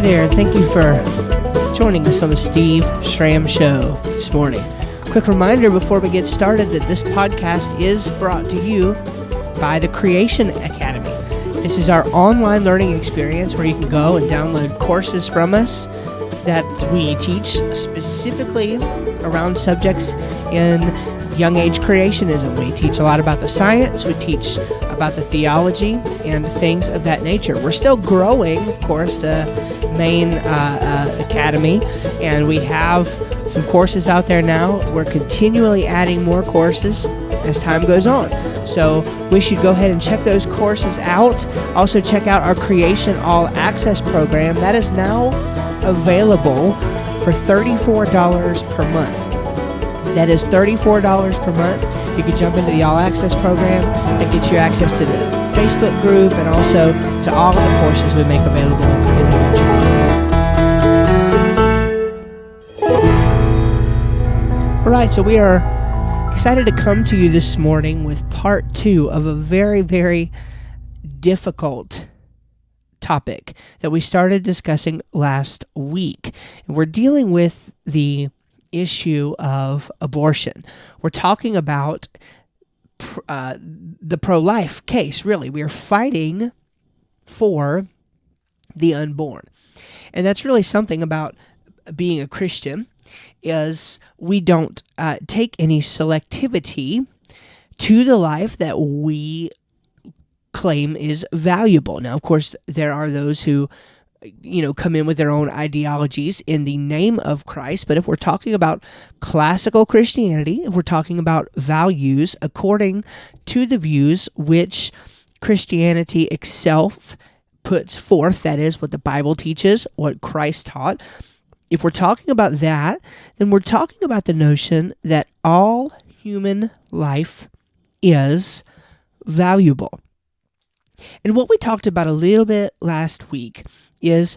there, and thank you for joining us on the Steve Schramm Show this morning. Quick reminder before we get started that this podcast is brought to you by the Creation Academy. This is our online learning experience where you can go and download courses from us that we teach specifically around subjects in young age creationism. We teach a lot about the science, we teach about the theology, and things of that nature. We're still growing, of course, the main academy, and we have some courses out there now. We're continually adding more courses as time goes on. So we should go ahead and check those courses out. Also check out our Creation All Access program. That is now available for $34 per month. That is $34 per month. You can jump into the All Access program and get you access to the Facebook group and also to all of the courses we make available in the future. All right, so we are excited to come to you this morning with part 2 of a very, very difficult topic that we started discussing last week. And we're dealing with the issue of abortion. We're talking about the pro-life case, really. We are fighting for the unborn. And that's really something about being a Christian, is we don't take any selectivity to the life that we claim is valuable. Now, of course, there are those who come in with their own ideologies in the name of Christ. But if we're talking about classical Christianity, if we're talking about values according to the views which Christianity itself puts forth, that is what the Bible teaches, what Christ taught, if we're talking about that, then we're talking about the notion that all human life is valuable. And what we talked about a little bit last week is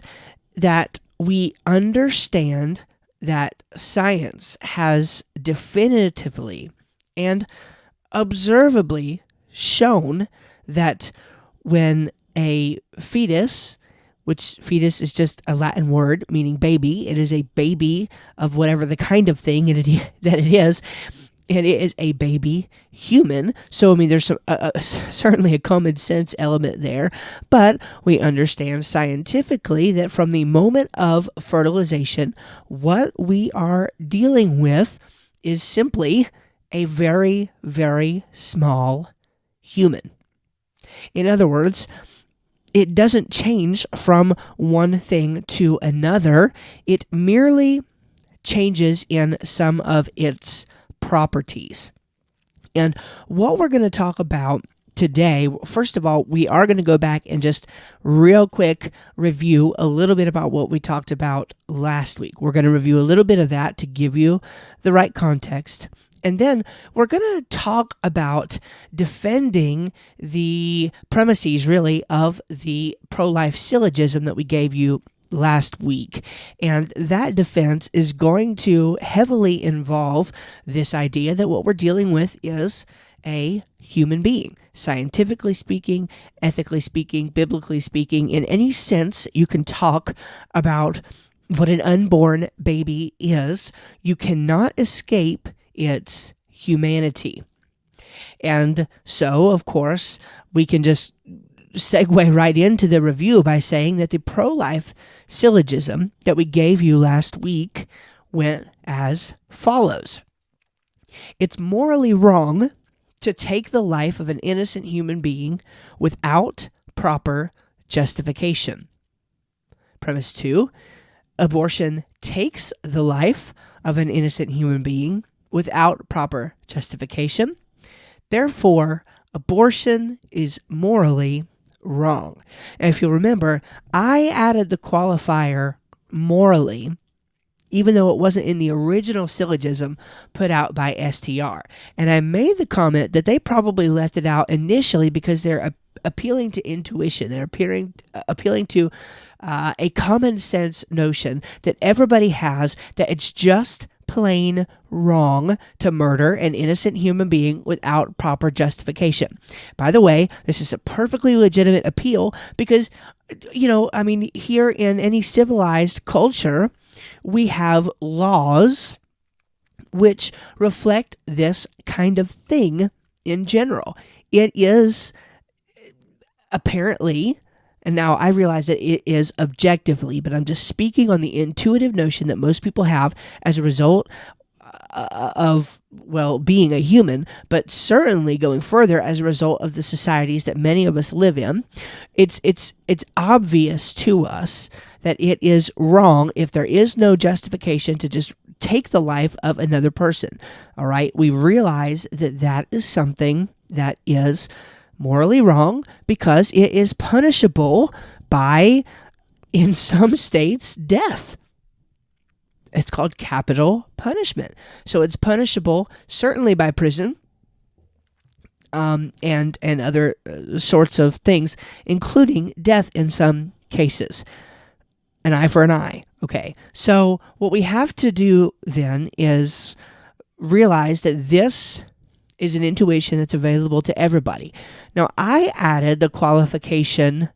that we understand that science has definitively and observably shown that when a fetus, which fetus is just a Latin word meaning baby, it is a baby of whatever the kind of thing that it is, and it is a baby human. So, there's some certainly a common sense element there. But we understand scientifically that from the moment of fertilization, what we are dealing with is simply a very, very small human. In other words, it doesn't change from one thing to another. It merely changes in some of its properties. And what we're going to talk about today, first of all, we are going to go back and just real quick review a little bit about what we talked about last week. We're going to review a little bit of that to give you the right context. And then we're going to talk about defending the premises, really, of the pro-life syllogism that we gave you last week. And that defense is going to heavily involve this idea that what we're dealing with is a human being. Scientifically speaking, ethically speaking, biblically speaking, in any sense you can talk about what an unborn baby is, you cannot escape its humanity. And so, of course, we can just segue right into the review by saying that the pro-life syllogism that we gave you last week went as follows. It's morally wrong to take the life of an innocent human being without proper justification. Premise 2, abortion takes the life of an innocent human being without proper justification. Therefore, abortion is morally wrong. And if you'll remember, I added the qualifier morally, even though it wasn't in the original syllogism put out by STR. And I made the comment that they probably left it out initially because they're appealing to intuition. They're appealing to a common sense notion that everybody has, that it's just plain wrong to murder an innocent human being without proper justification. By the way, this is a perfectly legitimate appeal because I mean, here in any civilized culture, we have laws which reflect this kind of thing in general. It is apparently, and now I realize that it is objectively, but I'm just speaking on the intuitive notion that most people have as a result of, well, being a human, but certainly going further as a result of the societies that many of us live in. It's obvious to us that it is wrong if there is no justification to just take the life of another person. All right, we realize that that is something that is morally wrong because it is punishable by, in some states, death. It's called capital punishment. So it's punishable certainly by prison, and other sorts of things, including death in some cases. An eye for an eye. Okay, so what we have to do then is realize that this is an intuition that's available to everybody. Now, I added the qualification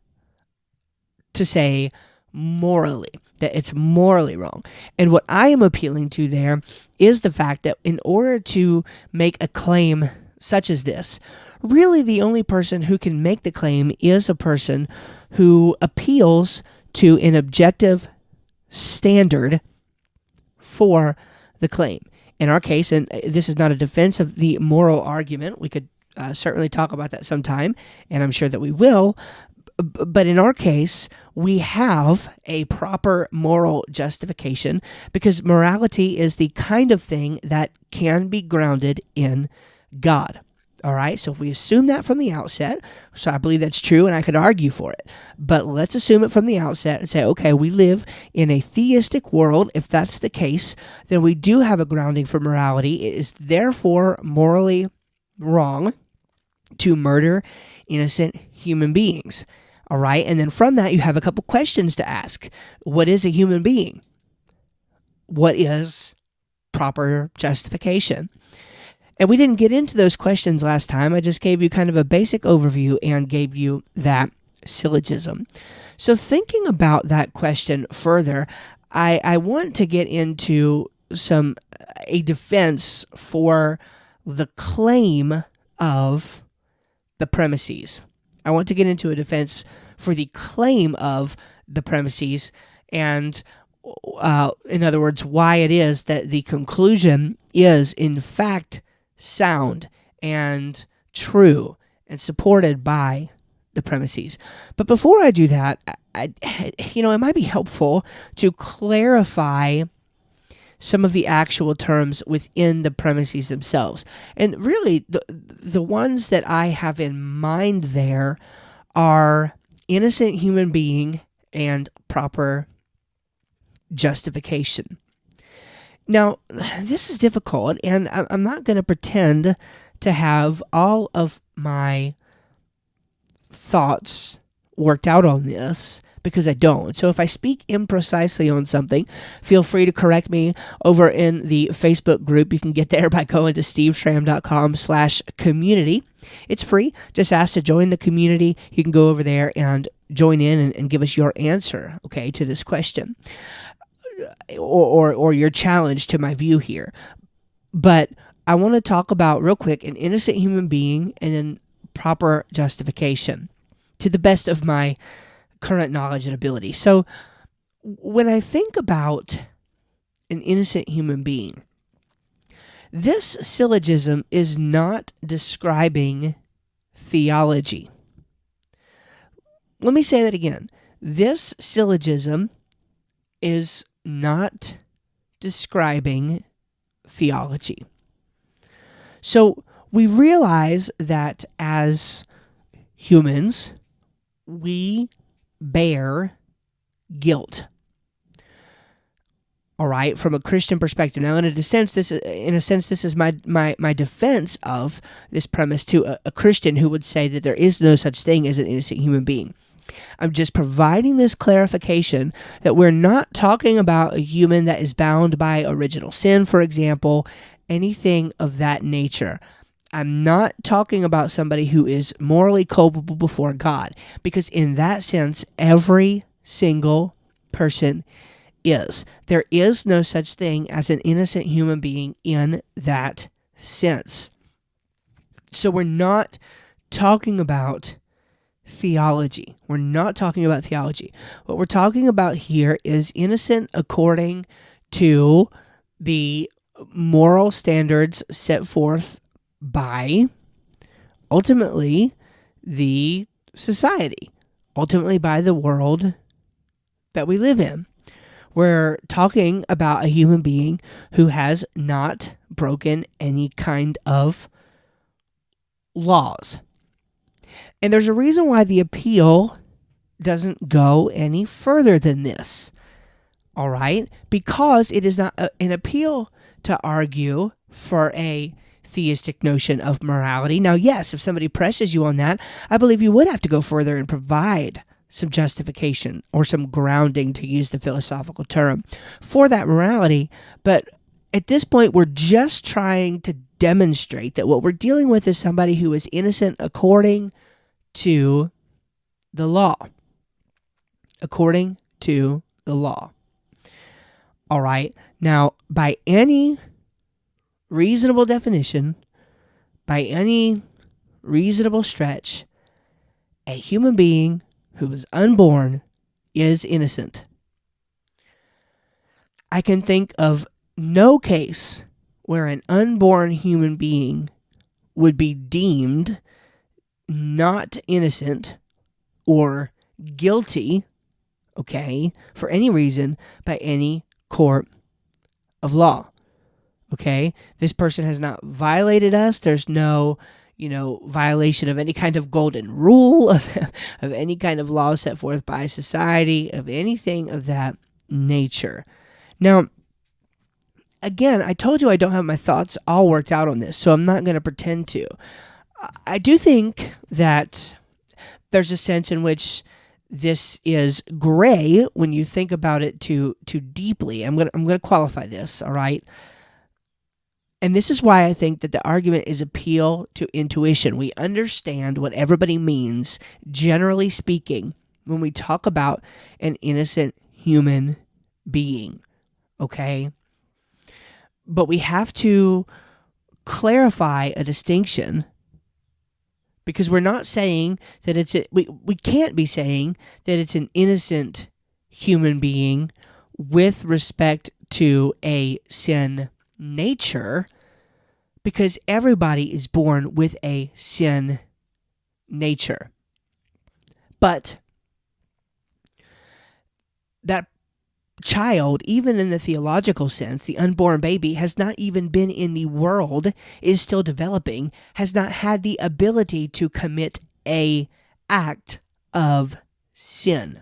to say morally, that it's morally wrong. And what I am appealing to there is the fact that in order to make a claim such as this, really the only person who can make the claim is a person who appeals to an objective standard for the claim. In our case, and this is not a defense of the moral argument, we could certainly talk about that sometime, and I'm sure that we will, but in our case, we have a proper moral justification because morality is the kind of thing that can be grounded in God. All right, so if we assume that from the outset, so I believe that's true and I could argue for it, but let's assume it from the outset and say, okay, we live in a theistic world. If that's the case, then we do have a grounding for morality. It is therefore morally wrong to murder innocent human beings. All right, and then from that, you have a couple questions to ask. What is a human being? What is proper justification? And we didn't get into those questions last time. I just gave you kind of a basic overview and gave you that syllogism. So thinking about that question further, I want to get into a defense for the claim of the premises. I want to get into a defense for the claim of the premises and in other words, why it is that the conclusion is in fact sound and true and supported by the premises. But before I do that, it might be helpful to clarify some of the actual terms within the premises themselves. And really, the ones that I have in mind there are innocent human being and proper justification. Now, this is difficult, and I'm not going to pretend to have all of my thoughts worked out on this, because I don't. So if I speak imprecisely on something, feel free to correct me over in the Facebook group. You can get there by going to steveshram.com/community. It's free. Just ask to join the community. You can go over there and join in and give us your answer, okay, to this question. Or your challenge to my view here. But I want to talk about real quick an innocent human being and then proper justification to the best of my current knowledge and ability. So when I think about an innocent human being, this syllogism is not describing theology. Let me say that again. This syllogism is not describing theology. So we realize that as humans, we bear guilt. All right, from a Christian perspective. Now, in a sense, this is my defense of this premise to a Christian who would say that there is no such thing as an innocent human being. I'm just providing this clarification that we're not talking about a human that is bound by original sin, for example, anything of that nature. I'm not talking about somebody who is morally culpable before God, because in that sense, every single person is. There is no such thing as an innocent human being in that sense. So we're not talking about theology. We're not talking about theology. What we're talking about here is innocent according to the moral standards set forth by, ultimately, the society, ultimately by the world that we live in. We're talking about a human being who has not broken any kind of laws. And there's a reason why the appeal doesn't go any further than this. All right? Because it is not an appeal to argue for a theistic notion of morality. Now, yes, if somebody presses you on that, I believe you would have to go further and provide some justification or some grounding, to use the philosophical term, for that morality. But at this point, we're just trying to demonstrate that what we're dealing with is somebody who is innocent according to the law. According to the law. All right. Now, by any reasonable definition, by any reasonable stretch, a human being who is unborn is innocent. I can think of no case where an unborn human being would be deemed not innocent or guilty, okay, for any reason by any court of law. Okay, this person has not violated us. There's no, violation of any kind of golden rule, of any kind of law set forth by society, of anything of that nature. Now, again, I told you I don't have my thoughts all worked out on this, so I'm not going to pretend to. I do think that there's a sense in which this is gray when you think about it too deeply. I'm going to qualify this, all right? And this is why I think that the argument is appeal to intuition. We understand what everybody means, generally speaking, when we talk about an innocent human being, okay? But we have to clarify a distinction, because we're not saying that we can't be saying that it's an innocent human being with respect to a sin nature, because everybody is born with a sin nature. But that child, even in the theological sense, the unborn baby, has not even been in the world, is still developing, has not had the ability to commit a act of sin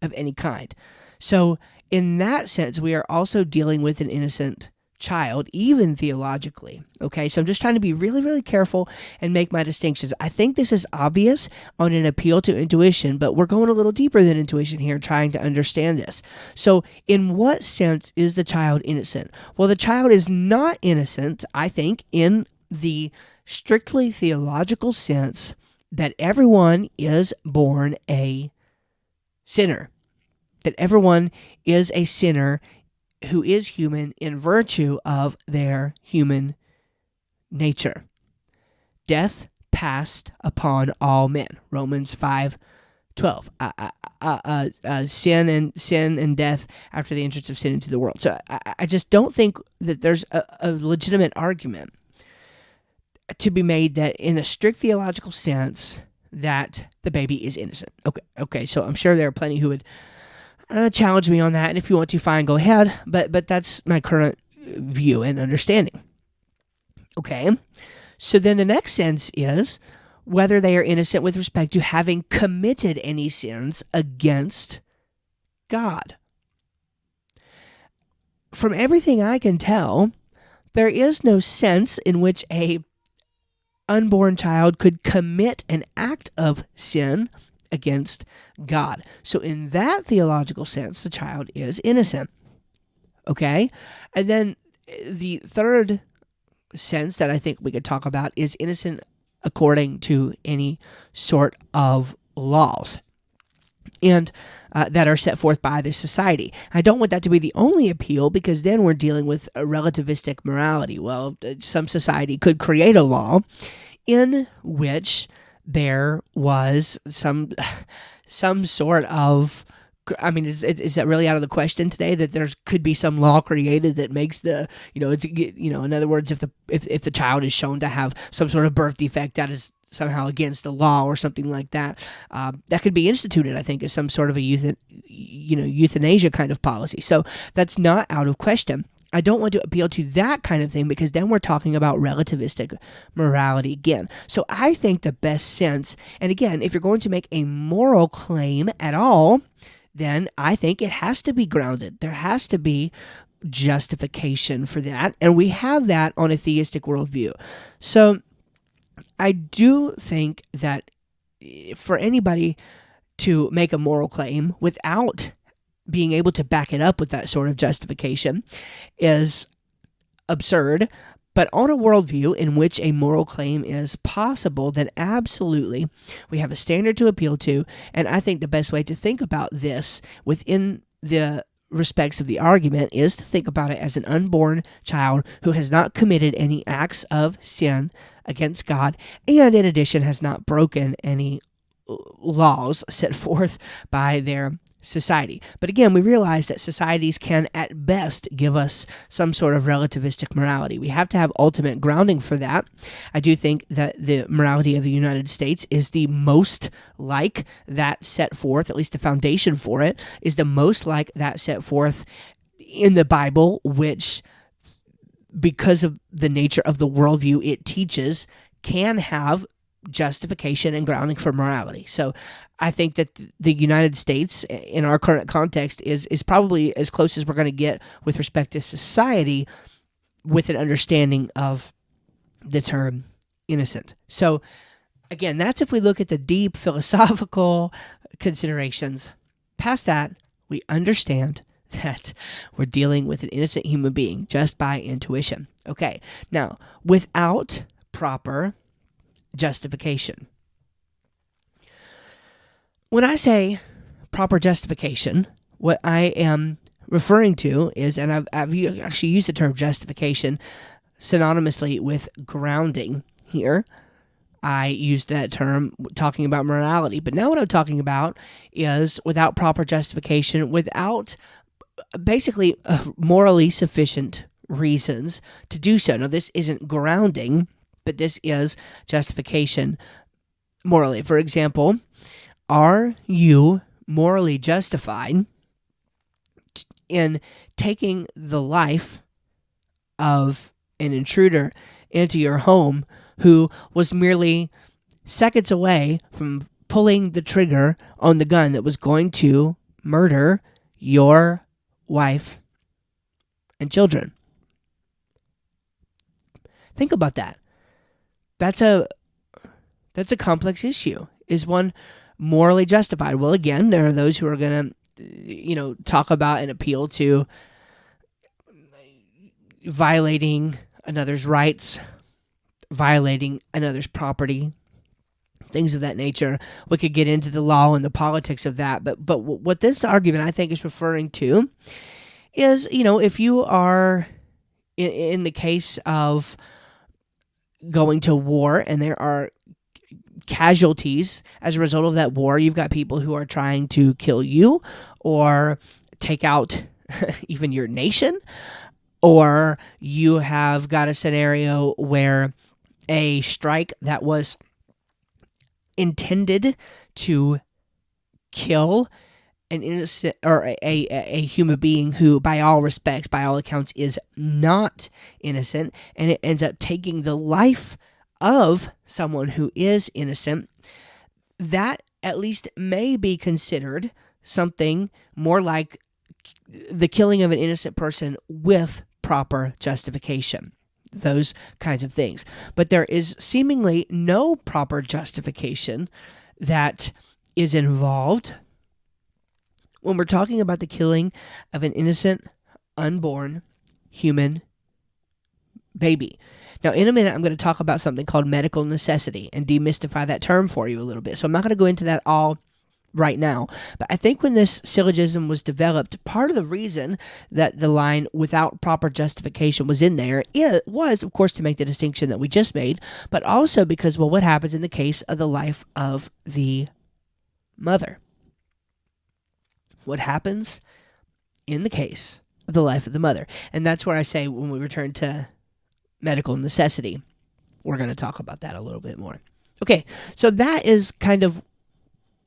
of any kind. So in that sense, we are also dealing with an innocent child, even theologically. Okay, so I'm just trying to be really, really careful and make my distinctions. I think this is obvious on an appeal to intuition, but we're going a little deeper than intuition here, trying to understand this. So in what sense is the child innocent? Well, the child is not innocent, I think, in the strictly theological sense that everyone is born a sinner. That everyone is a sinner who is human in virtue of their human nature. Death passed upon all men. Romans 5:12. Sin and death after the entrance of sin into the world. So I just don't think that there's a legitimate argument to be made that in the strict theological sense that the baby is innocent. Okay. So I'm sure there are plenty who would challenge me on that, and if you want to, fine, go ahead. But that's my current view and understanding. Okay, so then the next sense is whether they are innocent with respect to having committed any sins against God. From everything I can tell, there is no sense in which a unborn child could commit an act of sin against God. So in that theological sense, the child is innocent. Okay? And then the third sense that I think we could talk about is innocent according to any sort of laws and that are set forth by the society. I don't want that to be the only appeal, because then we're dealing with a relativistic morality. Well, some society could create a law in which there was some sort of, I mean, is that really out of the question today, that there could be some law created that makes the, in other words, if the child is shown to have some sort of birth defect that is somehow against the law or something like that, that could be instituted, I think, as some sort of a euthanasia kind of policy. So that's not out of question. I don't want to appeal to that kind of thing, because then we're talking about relativistic morality again. So I think the best sense, and again, if you're going to make a moral claim at all, then I think it has to be grounded. There has to be justification for that, and we have that on a theistic worldview. So I do think that for anybody to make a moral claim without being able to back it up with that sort of justification is absurd. But on a worldview in which a moral claim is possible, then absolutely we have a standard to appeal to. And I think the best way to think about this within the respects of the argument is to think about it as an unborn child who has not committed any acts of sin against God, and in addition has not broken any laws set forth by their society. But again, we realize that societies can at best give us some sort of relativistic morality. We have to have ultimate grounding for that. I do think that the morality of the United States is the most like that set forth, at least the foundation for it, is the most like that set forth in the Bible, which, because of the nature of the worldview it teaches, can have justification and grounding for morality. So I think that the United States, in our current context, is probably as close as we're going to get with respect to society with an understanding of the term innocent. So again, that's if we look at the deep philosophical considerations. Past that, we understand that we're dealing with an innocent human being just by intuition. Okay, now, without proper justification. When I say proper justification, what I am referring to is, and I've actually used the term justification synonymously with grounding here. I used that term talking about morality, but now what I'm talking about is without proper justification, without basically morally sufficient reasons to do so. Now, this isn't grounding, but this is justification morally. For example, are you morally justified in taking the life of an intruder into your home who was merely seconds away from pulling the trigger on the gun that was going to murder your wife and children? Think about that. That's a complex issue. Is one morally justified? Well, again, there are those who are going to, talk about and appeal to violating another's rights, violating another's property, things of that nature. We could get into the law and the politics of that, but what this argument I think is referring to is, if you are in the case of going to war and there are casualties as a result of that war, you've got people who are trying to kill you or take out even your nation, or you have got a scenario where a strike that was intended to kill an innocent or a human being who, by all respects, by all accounts, is not innocent, and it ends up taking the life of someone who is innocent, that at least may be considered something more like the killing of an innocent person with proper justification. Those kinds of things. But there is seemingly no proper justification that is involved when we're talking about the killing of an innocent, unborn human baby. Now, in a minute, I'm going to talk about something called medical necessity and demystify that term for you a little bit. So I'm not going to go into that all right now. But I think when this syllogism was developed, part of the reason that the line without proper justification was in there, it was, of course, to make the distinction that we just made, but also because, well, what happens in the case of the life of the mother? What happens in the case of the life of the mother? And that's where I say when we return to medical necessity, we're going to talk about that a little bit more. Okay, so that is kind of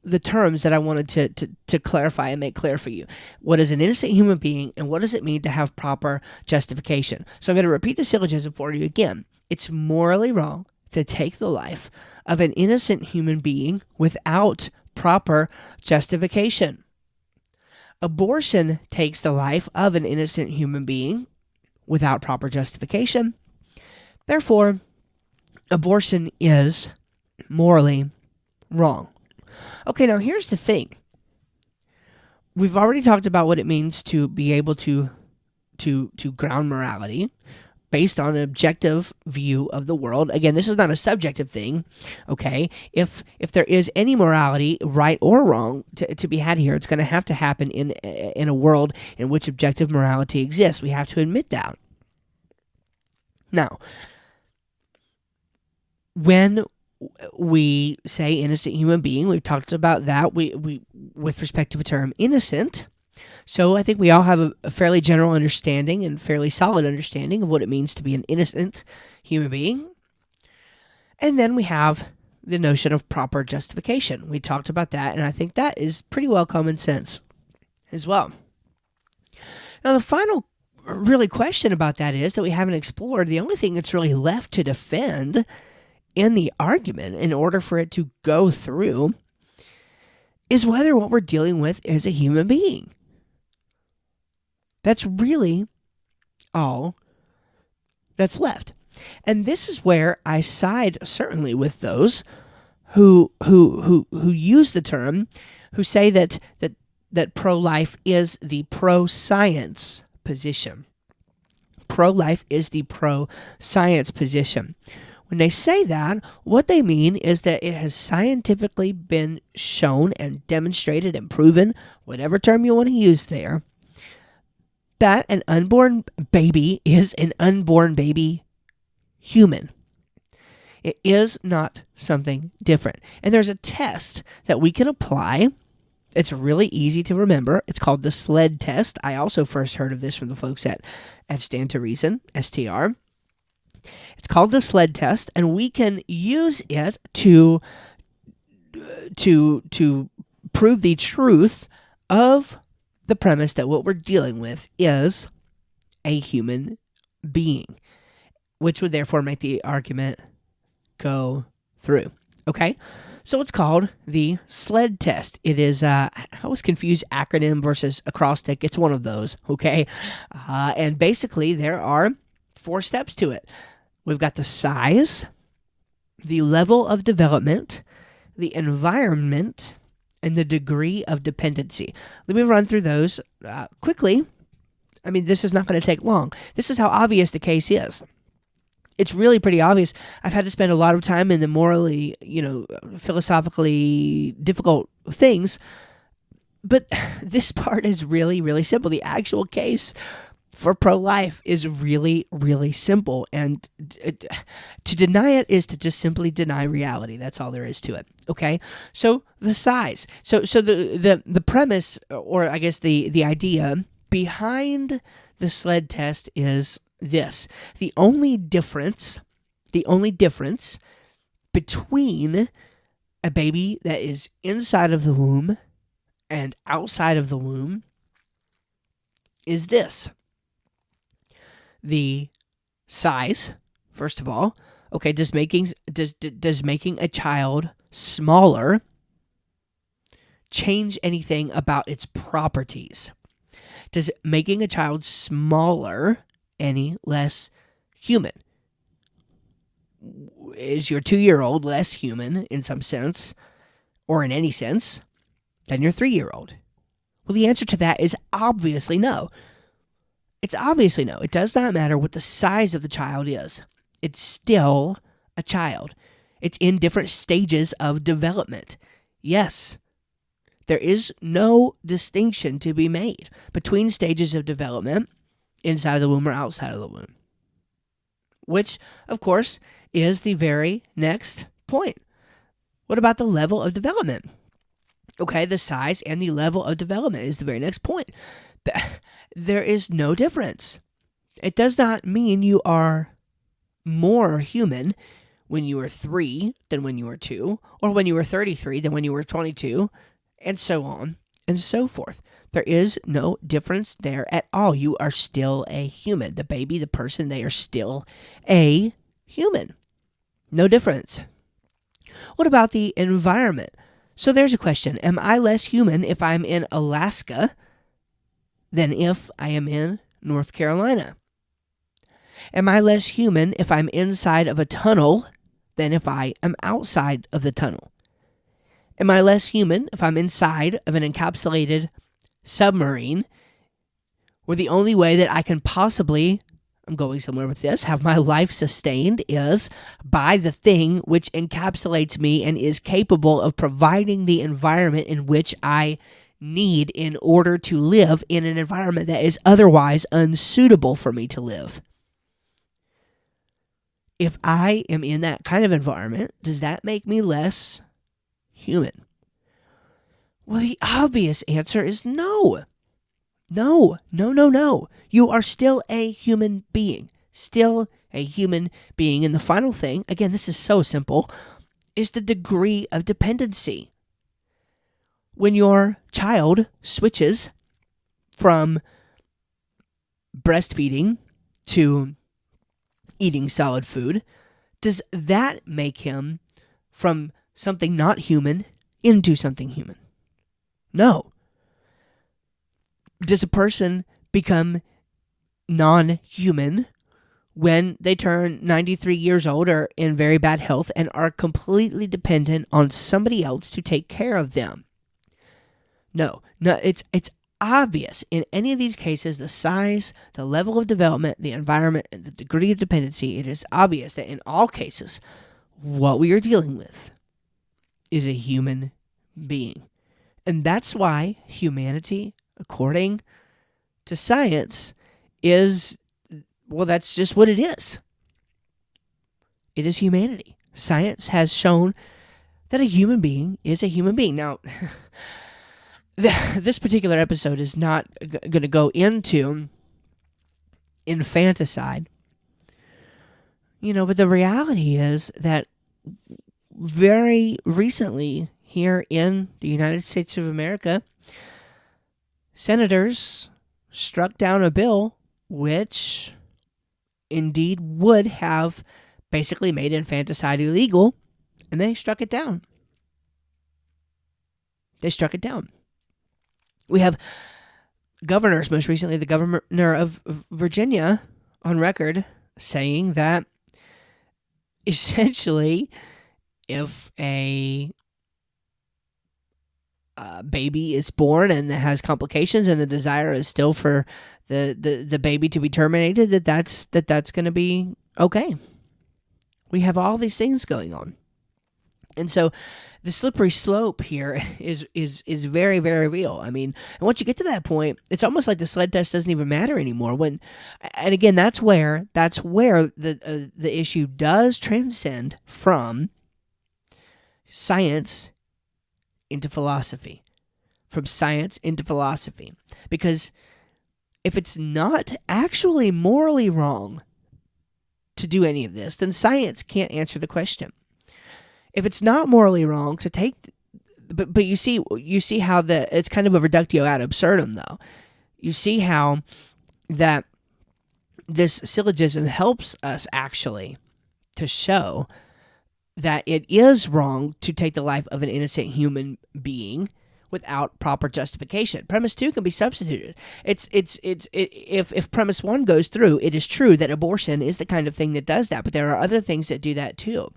the terms that I wanted to clarify and make clear for you. What is an innocent human being, and what does it mean to have proper justification? So I'm going to repeat the syllogism for you again. It's morally wrong to take the life of an innocent human being without proper justification. Abortion takes the life of an innocent human being without proper justification. Therefore, abortion is morally wrong. Okay, now here's the thing. We've already talked about what it means to be able to ground morality based on an objective view of the world. Again, this is not a subjective thing, okay? If there is any morality, right or wrong, to be had here, it's going to have to happen in a world in which objective morality exists. We have to admit that. Now, when we say innocent human being, we've talked about that we with respect to the term innocent. So I think we all have a fairly general understanding and fairly solid understanding of what it means to be an innocent human being. And then we have the notion of proper justification. We talked about that, and I think that is pretty well common sense as well. Now, the final really question about that is that we haven't explored. The only thing that's really left to defend in the argument, in order for it to go through, is whether what we're dealing with is a human being. That's really all that's left. And this is where I side certainly with those who use the term, who say that pro-life is the pro-science position. Pro-life is the pro-science position. When they say that, what they mean is that it has scientifically been shown and demonstrated and proven, whatever term you want to use there, that an unborn baby is an unborn baby human. It is not something different. And there's a test that we can apply. It's really easy to remember. It's called the SLED test. I also first heard of this from the folks at Stand to Reason, STR. It's called the SLED test, and we can use it to prove the truth of the premise that what we're dealing with is a human being, which would therefore make the argument go through. Okay? So it's called the SLED test. It is, I always confuse acronym versus acrostic. It's one of those, okay? And basically, there are 4 steps to it. We've got the size, the level of development, the environment, and the degree of dependency. Let me run through those quickly. I mean, this is not going to take long. This is how obvious the case is. It's really pretty obvious. I've had to spend a lot of time in the morally, philosophically difficult things, but this part is really, really simple. The actual case for pro-life is really, really simple, and to deny it is to just simply deny reality. That's all there is to it. Okay, so the size. So the premise, or I guess the idea behind the SLED test is this: the only difference between a baby that is inside of the womb and outside of the womb is this. The size, first of all. Okay, does making a child smaller change anything about its properties? Does making a child smaller any less human? Is your 2-year-old less human in some sense, or in any sense, than your 3-year-old? Well, the answer to that is obviously no. It's obviously no. It does not matter what the size of the child is. It's still a child. It's in different stages of development. Yes, there is no distinction to be made between stages of development inside of the womb or outside of the womb, which, of course, is the very next point. What about the level of development? Okay, the size and the level of development is the very next point. There is no difference. It does not mean you are more human when you were 3 than when you were 2, or when you were 33 than when you were 22, and so on and so forth. There is no difference there at all. You are still a human. The baby, the person, they are still a human. No difference. What about the environment? So there's a question. Am I less human if I'm in Alaska than if I am in North Carolina? Am I less human if I'm inside of a tunnel than if I am outside of the tunnel? Am I less human if I'm inside of an encapsulated submarine where the only way that I can possibly, I'm going somewhere with this, have my life sustained is by the thing which encapsulates me and is capable of providing the environment in which I need in order to live in an environment that is otherwise unsuitable for me to live? If I am in that kind of environment, does that make me less human? Well, the obvious answer is no. No. You are still a human being. Still a human being. And the final thing, again, this is so simple, is the degree of dependency. When your child switches from breastfeeding to eating solid food, does that make him from something not human into something human? No. Does a person become non-human when they turn 93 years old or in very bad health and are completely dependent on somebody else to take care of them? No, it's obvious in any of these cases, the size, the level of development, the environment, and the degree of dependency, it is obvious that in all cases, what we are dealing with is a human being. And that's why humanity, according to science, is, well, that's just what it is. It is humanity. Science has shown that a human being is a human being. Now, this particular episode is not going to go into infanticide, but the reality is that very recently here in the United States of America, senators struck down a bill which indeed would have basically made infanticide illegal, and they struck it down. They struck it down. We have governors, most recently the governor of Virginia, on record saying that essentially if a baby is born and has complications and the desire is still for the baby to be terminated, that's going to be okay. We have all these things going on. And so the slippery slope here is very, very real. I mean, and once you get to that point, it's almost like the sled test doesn't even matter anymore. And again, that's where the issue does transcend from science into philosophy. From science into philosophy. Because if it's not actually morally wrong to do any of this, then science can't answer the question. If it's not morally wrong to take, but you see how it's kind of a reductio ad absurdum, though. You see how that this syllogism helps us actually to show that it is wrong to take the life of an innocent human being without proper justification. Premise 2 can be substituted. If premise 1 goes through, it is true that abortion is the kind of thing that does that, but there are other things that do that too.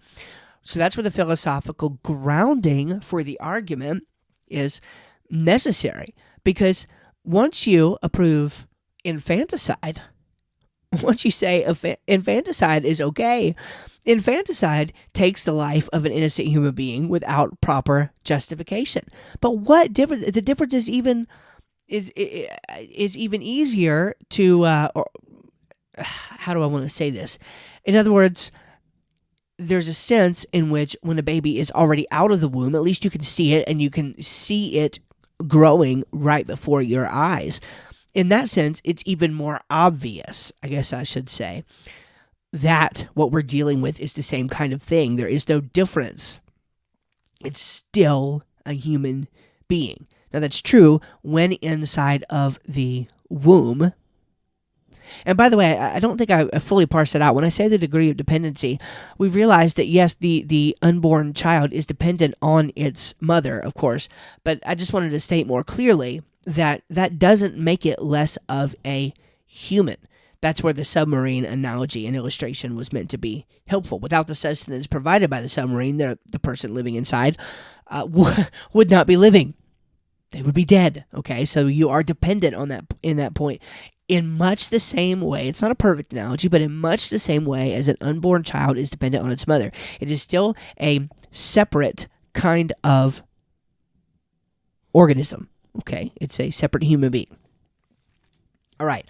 So that's where the philosophical grounding for the argument is necessary. Because once you approve infanticide, once you say infanticide is okay, infanticide takes the life of an innocent human being without proper justification. But what difference? The difference is even easier to. Or how do I want to say this? In other words, there's a sense in which when a baby is already out of the womb, at least you can see it, and you can see it growing right before your eyes. In that sense, it's even more obvious, I guess I should say, that what we're dealing with is the same kind of thing. There is no difference. It's still a human being. Now, that's true when inside of the womb. And by the way, I don't think I fully parsed it out. When I say the degree of dependency, we've realized that, yes, the unborn child is dependent on its mother, of course. But I just wanted to state more clearly that that doesn't make it less of a human. That's where the submarine analogy and illustration was meant to be helpful. Without the sustenance provided by the submarine, the person living inside would not be living. They would be dead. Okay, so you are dependent on that in that point. In much the same way, it's not a perfect analogy, but in much the same way as an unborn child is dependent on its mother, it is still a separate kind of organism. Okay, it's a separate human being. All right,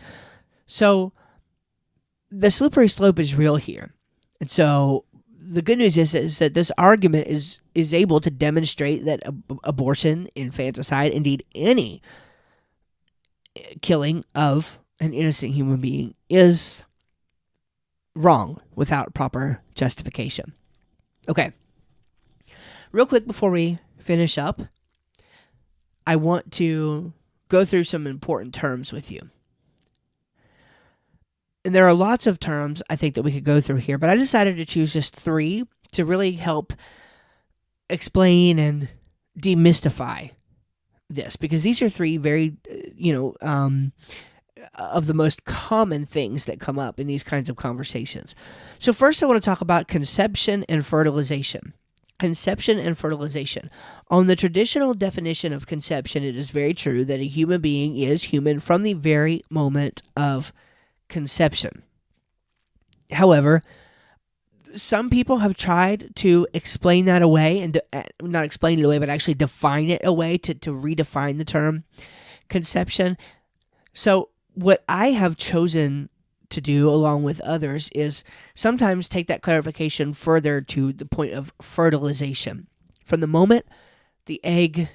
so the slippery slope is real here. And so the good news is that this argument is able to demonstrate that abortion, infanticide, indeed any killing of an innocent human being is wrong without proper justification. Okay. Real quick before we finish up, I want to go through some important terms with you. And there are lots of terms I think that we could go through here, but I decided to choose just 3 to really help explain and demystify this, because these are 3 very, of the most common things that come up in these kinds of conversations. So first I want to talk about conception and fertilization. Conception and fertilization. On the traditional definition of conception, it is very true that a human being is human from the very moment of conception. However, some people have tried to explain that away, and not explain it away, but actually define it away to redefine the term conception. So what I have chosen to do, along with others, is sometimes take that clarification further to the point of fertilization. From the moment the egg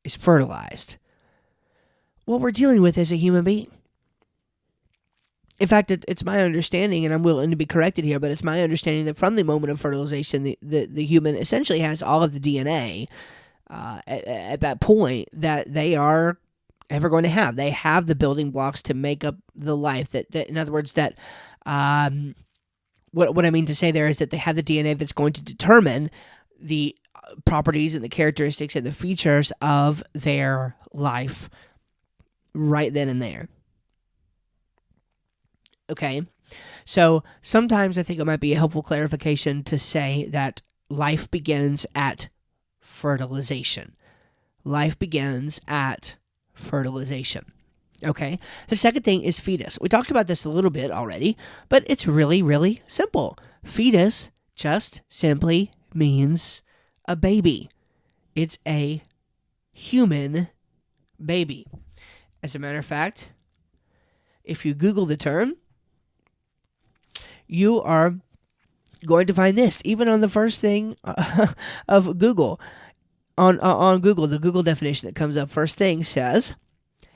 is fertilized, what we're dealing with is a human being. In fact, it's my understanding, and I'm willing to be corrected here, but it's my understanding that from the moment of fertilization, the human essentially has all of the DNA at that point that they are ever going to have. They have the building blocks to make up the life that in other words, that what I mean to say there is that they have the DNA that's going to determine the properties and the characteristics and the features of their life right then and there. Okay, so sometimes I think it might be a helpful clarification to say that life begins at fertilization. Life begins at fertilization. Okay, the second thing is fetus. We talked about this a little bit already, but it's really, really simple. Fetus just simply means a baby. It's a human baby. As a matter of fact, if you Google the term, you are going to find this, even on the first thing of Google. On Google, the Google definition that comes up first thing says,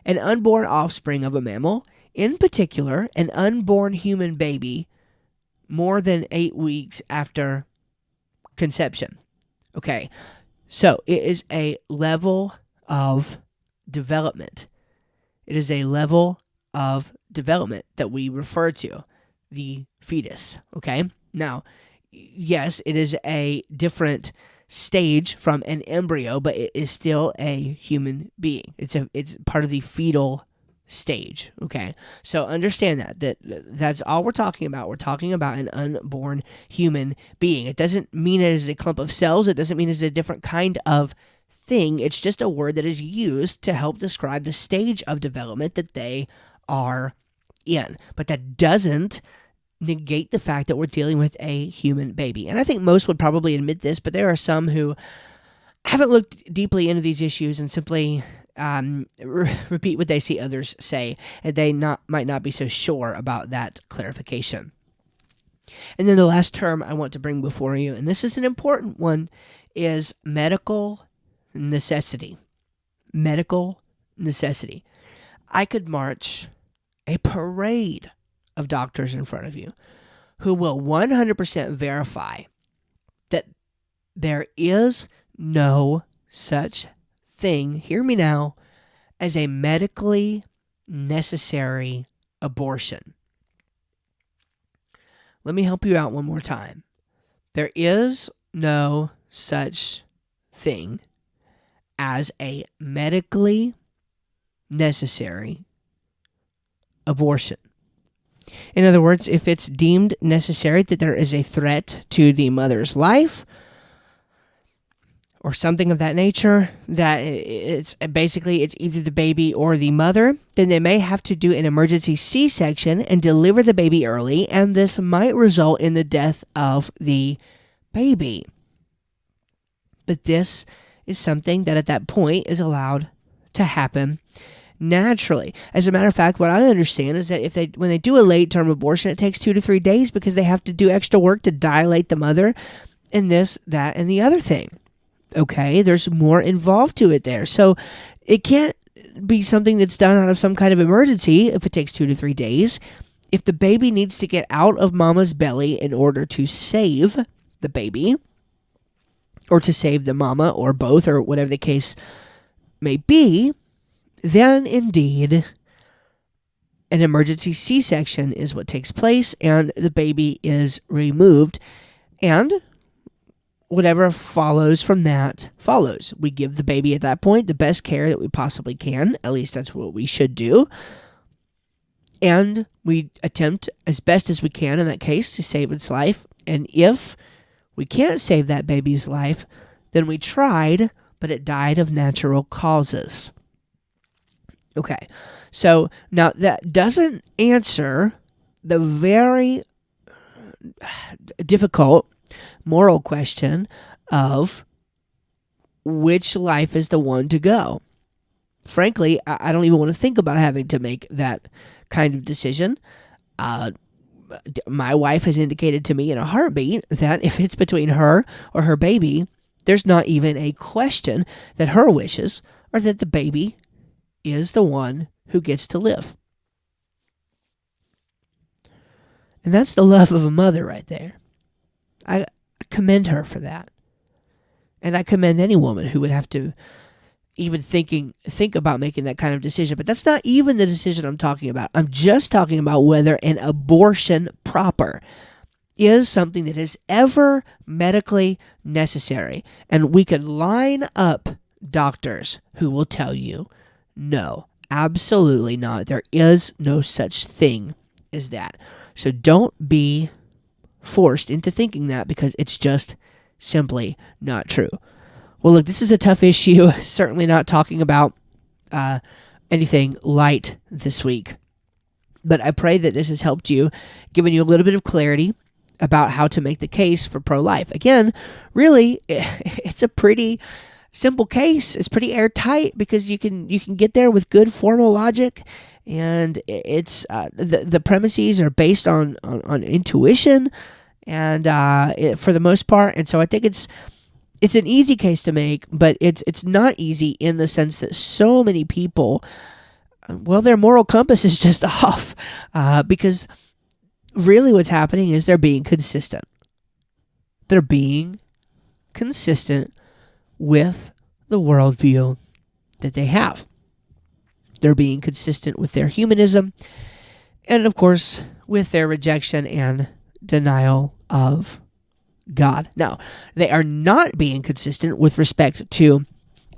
an unborn offspring of a mammal, in particular, an unborn human baby, more than 8 weeks after conception. Okay, so it is a level of development. It is a level of development that we refer to, the fetus. Okay, now, yes, it is a different stage from an embryo, but it is still a human being. It's part of the fetal stage. Okay, so understand that's all we're talking about. We're talking about an unborn human being. It doesn't mean it is a clump of cells. It doesn't mean it's a different kind of thing. It's just a word that is used to help describe the stage of development that they are in. But that doesn't negate the fact that we're dealing with a human baby. And I think most would probably admit this, but there are some who haven't looked deeply into these issues and simply repeat what they see others say, and they might not be so sure about that clarification. And then the last term I want to bring before you, and this is an important one, is medical necessity. Medical necessity. I could march a parade of doctors in front of you who will 100% verify that there is no such thing, hear me now, as a medically necessary abortion. Let me help you out one more time. There is no such thing as a medically necessary abortion. In other words, if it's deemed necessary that there is a threat to the mother's life or something of that nature, that it's either the baby or the mother, then they may have to do an emergency C-section and deliver the baby early, and this might result in the death of the baby. But this is something that at that point is allowed to happen naturally. As a matter of fact, what I understand is that when they do a late-term abortion, it takes 2 to 3 days because they have to do extra work to dilate the mother and this, that, and the other thing. Okay, there's more involved to it there. So it can't be something that's done out of some kind of emergency if it takes 2 to 3 days. If the baby needs to get out of mama's belly in order to save the baby, or to save the mama, or both, or whatever the case may be, then indeed an emergency C-section is what takes place, and the baby is removed, and whatever follows from that follows. We give the baby at that point the best care that we possibly can. At least that's what we should do. And we attempt as best as we can in that case to save its life. And if we can't save that baby's life, then we tried, but it died of natural causes. Okay, so now that doesn't answer the very difficult moral question of which life is the one to go. Frankly, I don't even want to think about having to make that kind of decision. My wife has indicated to me in a heartbeat that if it's between her or her baby, there's not even a question that her wishes are that the baby is the one who gets to live. And that's the love of a mother right there. I commend her for that. And I commend any woman who would have to even think about making that kind of decision. But that's not even the decision I'm talking about. I'm just talking about whether an abortion proper is something that is ever medically necessary. And we could line up doctors who will tell you, no, absolutely not. There is no such thing as that. So don't be forced into thinking that, because it's just simply not true. Well, look, this is a tough issue. Certainly not talking about anything light this week. But I pray that this has helped you, given you a little bit of clarity about how to make the case for pro-life. Again, really, it's a pretty simple case. It's pretty airtight because you can get there with good formal logic, and it's the premises are based on intuition, and for the most part. And so I think it's an easy case to make, but it's not easy in the sense that so many people, well, their moral compass is just off, because really what's happening is they're being consistent. They're being consistent with the worldview that they have. They're being consistent with their humanism, and of course, with their rejection and denial of God. Now, they are not being consistent with respect to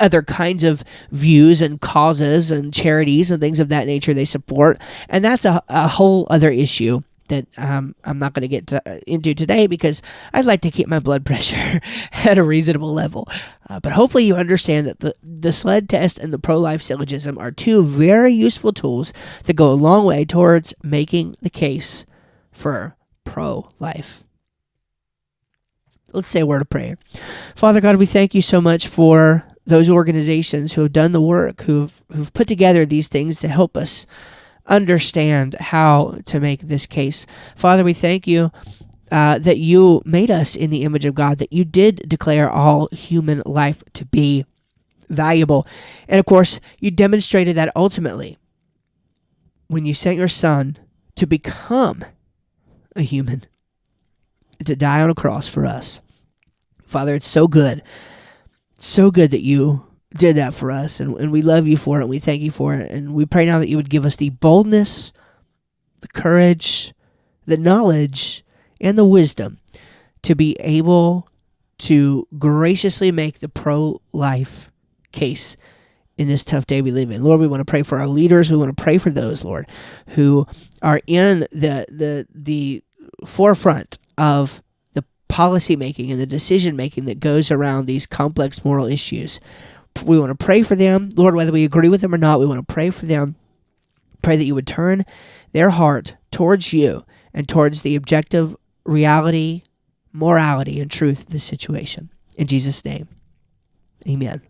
other kinds of views and causes and charities and things of that nature they support, and that's a whole other issue that I'm not going to get into today because I'd like to keep my blood pressure at a reasonable level. But hopefully you understand that the SLED test and the pro-life syllogism are two very useful tools that go a long way towards making the case for pro-life. Let's say a word of prayer. Father God, we thank you so much for those organizations who have done the work, who've put together these things to help us understand how to make this case. Father, we thank you that you made us in the image of God, that you did declare all human life to be valuable. And of course, you demonstrated that ultimately when you sent your Son to become a human, to die on a cross for us. Father, it's so good that you did that for us, and we love you for it, and we thank you for it, and we pray now that you would give us the boldness, the courage, the knowledge, and the wisdom to be able to graciously make the pro-life case in this tough day we live in. Lord, we want to pray for our leaders. We want to pray for those, Lord, who are in the forefront of the policy making and the decision making that goes around these complex moral issues. We want to pray for them, Lord, whether we agree with them or not. We want to pray for them. Pray that you would turn their heart towards you and towards the objective reality, morality, and truth of this situation. In Jesus' name, amen.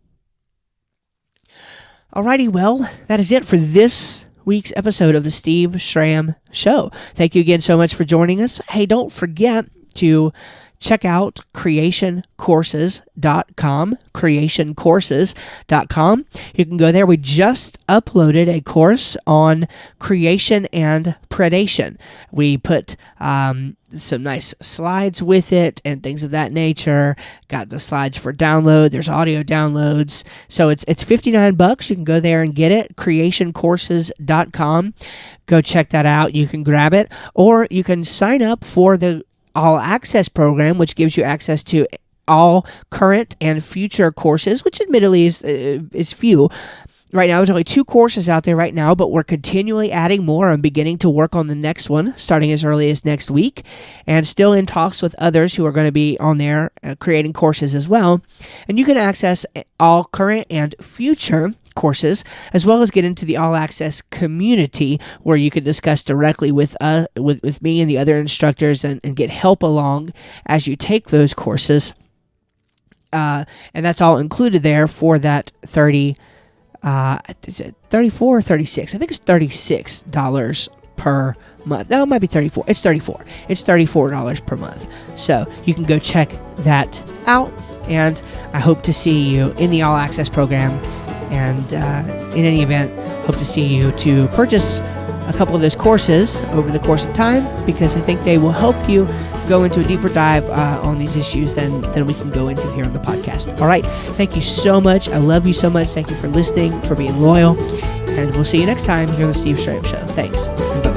Alrighty, well, that is it for this week's episode of the Steve Schramm Show. Thank you again so much for joining us. Hey, don't forget to check out creationcourses.com, creationcourses.com. You can go there. We just uploaded a course on creation and predation. We put some nice slides with it and things of that nature. Got the slides for download. There's audio downloads. So it's $59. You can go there and get it, creationcourses.com. Go check that out. You can grab it, or you can sign up for the All Access program, which gives you access to all current and future courses, which admittedly is few. Right now, there's only 2 courses out there right now, but we're continually adding more. I'm beginning to work on the next one, starting as early as next week, and still in talks with others who are going to be on there creating courses as well. And you can access all current and future courses, as well as get into the All Access community, where you can discuss directly with me and the other instructors and get help along as you take those courses. And that's all included there for that is it 34 or 36? I think it's $36 per month. No, it might be 34. It's 34. It's $34 per month. So you can go check that out, and I hope to see you in the All Access program. And in any event, hope to see you to purchase a couple of those courses over the course of time, because I think they will help you go into a deeper dive on these issues than we can go into here on the podcast. All right. Thank you so much. I love you so much. Thank you for listening, for being loyal. And we'll see you next time here on the Steve Schramm Show. Thanks. Bye.